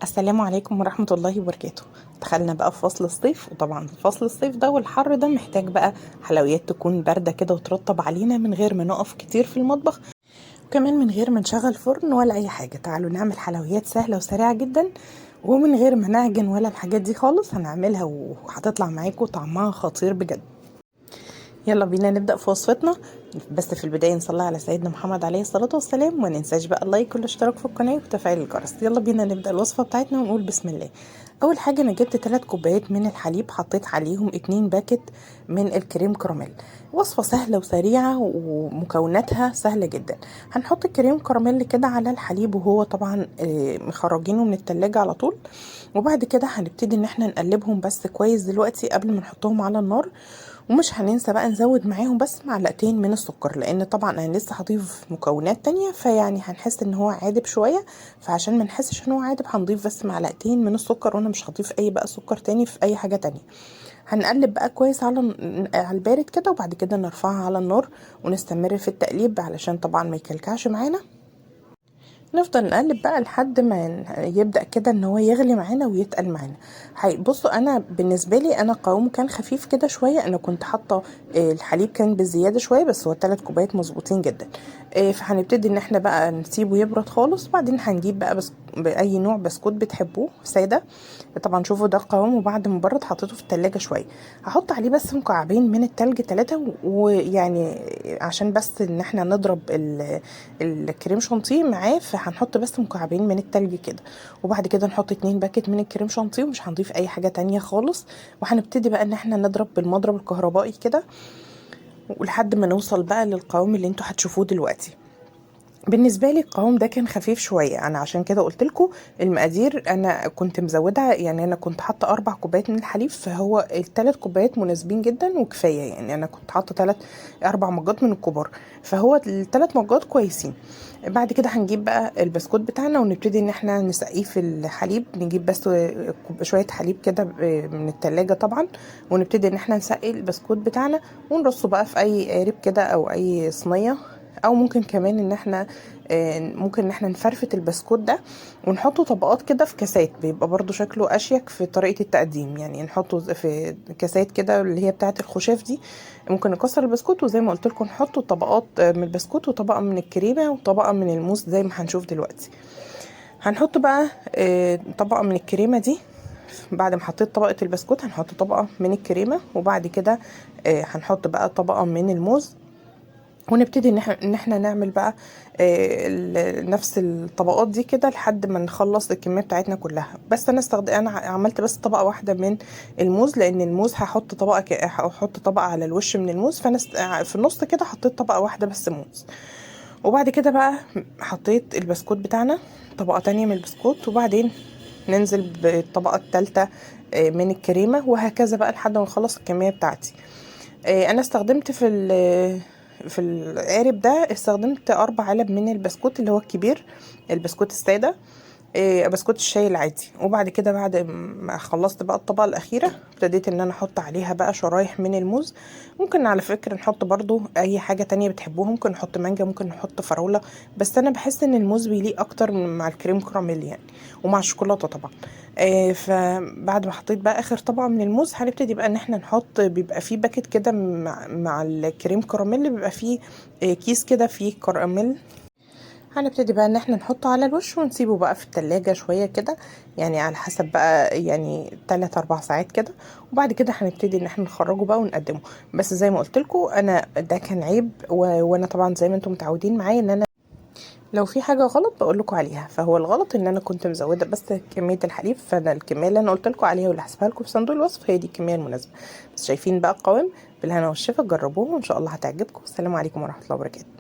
السلام عليكم ورحمة الله وبركاته. دخلنا بقى في فصل الصيف، وطبعا فصل الصيف ده والحر ده محتاج بقى حلويات تكون باردة كده وترطب علينا من غير ما نقف كتير في المطبخ، وكمان من غير ما نشغل فرن ولا اي حاجة. تعالوا نعمل حلويات سهلة وسريعة جدا، ومن غير ما نعجن ولا الحاجات دي خالص هنعملها وهتطلع معاكم طعمها خطير بجد. يلا بينا نبدأ في وصفتنا. بس في البداية نصلي على سيدنا محمد عليه الصلاة والسلام، وما ننساش بقى اللايك والاشتراك في القناة وتفعيل الجرس. يلا بينا نبدأ الوصفة بتاعتنا ونقول بسم الله. أول حاجة أنا جبت 3 كوبايات من الحليب، حطيت عليهم 2 باكت من الكريم كراميل. وصفة سهلة وسريعة ومكوناتها سهلة جدا. هنحط الكريم كراميل كده على الحليب، وهو طبعا مخرجينه من التلاجة على طول. وبعد كده هنبتدي ان احنا نقلبهم بس كويس دلوقتي قبل ما نحطهم على النار. ومش هننسى بقى نزود معاهم بس معلقتين من السكر، لان طبعا انا لسه هضيف مكونات تانية، فيعني هنحس ان هو عادب شوية. فعشان ما نحسش ان هو عادب هنضيف بس معلقتين من السكر، وانا مش هضيف اي بقى سكر تاني في اي حاجة تانية. هنقلب بقى كويس على البارد كده، وبعد كده نرفعها على النار ونستمر في التقليب علشان طبعا ما يكلكعش معانا. نفضل نقلب بقى لحد ما يبدأ كده ان هو يغلي معانا ويتقل معانا. بصوا، انا بالنسبه لي انا قوامه كان خفيف كده شويه. انا كنت حاطه الحليب كان بزياده شويه، بس هو 3 كوبايات مظبوطين جدا. فهنبتدي ان احنا بقى نسيبه يبرد خالص، وبعدين هنجيب بقى بس باي نوع بسكوت بتحبوه ساده. طبعا شوفوا ده القوام، وبعد ما برد حطيته في التلاجة شويه. هحط عليه بس مكعبين من التلج 3، ويعني عشان بس ان احنا نضرب الكريم شانتيه معاه، فهنحط بس مكعبين من التلج كده. وبعد كده نحط 2 باكت من الكريم شانتيه، ومش هنضيف اي حاجه تانية خالص. وهنبتدي بقى ان احنا نضرب بالمضرب الكهربائي كده، ولحد ما نوصل بقى للقوام اللي انتوا هتشوفوه دلوقتي. بالنسبه لي القوام ده كان خفيف شويه، انا عشان كده قلت لكم المقادير انا كنت مزوده. يعني انا كنت حاطه 4 كوبايات من الحليب، فهو ال3 كوبايات مناسبين جدا وكفايه. يعني انا كنت حاطه 4 مجات من الكبار، فهو ال3 مجات كويسين. بعد كده هنجيب بقى البسكوت بتاعنا ونبتدي ان احنا نسقيه في الحليب. نجيب بس شويه حليب كده من التلاجة طبعا، ونبتدي ان احنا نسقي البسكوت بتاعنا ونرصه بقى في اي قارب كده او اي صينيه. او ممكن كمان ان احنا ممكن ان احنا نفرفت البسكوت ده ونحطه طبقات كده في كاسات، بيبقى برضو شكله اشيك في طريقة التقديم. يعني نحطه في كاسات كده اللي هي بتاعة الخشاف دي. ممكن نكسر البسكوت، وزي ما قلت لكم نحطه طبقات من البسكوت وطبقة من الكريمة وطبقة من الموز زي ما هنشوف دلوقتي. هنحط بقى طبقة من الكريمة دي. بعد ما حطيت طبقة البسكوت هنحط طبقة من الكريمة، وبعد كده هنحط بقى طبقة من الموز. ونبتدي ان احنا نعمل بقى نفس الطبقات دي كده لحد ما نخلص الكميه بتاعتنا كلها. بس انا عملت بس طبقه واحده من الموز، لان الموز هحط طبقه هحط طبقه على الوش من الموز، فانا في النص كده حطيت طبقه واحده بس موز. وبعد كده بقى حطيت البسكوت بتاعنا، طبقه تانية من البسكوت، وبعدين ننزل بالطبقه الثالثه من الكريمه، وهكذا بقى لحد ما نخلص الكميه بتاعتي. انا استخدمت في القارب ده استخدمت 4 علب من البسكوت اللي هو الكبير، البسكوت الساده، بسكوت الشاي العادي. وبعد كده بعد ما خلصت بقى الطبقه الاخيره ابتديت ان انا احط عليها بقى شرايح من الموز. ممكن على فكره نحط برضو اي حاجه تانية بتحبوها، ممكن نحط مانجا، ممكن نحط فراوله، بس انا بحس ان الموز بيليق اكتر مع الكريم كراميل يعني، ومع الشوكولاته طبعا. فبعد ما حطيت بقى اخر طبقه من الموز هنبتدي بقى ان احنا نحط. بيبقى فيه باكت كده مع الكريم كراميل، بيبقى فيه كيس كده فيه كراميل. هنبتدي بقى ان احنا نحطه على الوش ونسيبه بقى في التلاجة شوية كده، يعني على حسب بقى يعني 3-4 ساعات كده. وبعد كده هنبتدي ان احنا نخرجه بقى ونقدمه. بس زي ما قلت لكم انا ده كان عيب وانا طبعا زي ما انتم متعودين معايا ان انا لو في حاجة غلط بقول لكم عليها. فهو الغلط ان انا كنت مزودة بس كمية الحليب، فانا الكمية اللي انا قلت لكم عليها واللي هسيبها لكم في صندوق الوصف هي دي الكمية المناسبة. بس شايفين بقى القوام؟ بالهنا والشفا، جربوه وان شاء الله هتعجبكم. السلام عليكم ورحمة الله وبركاته.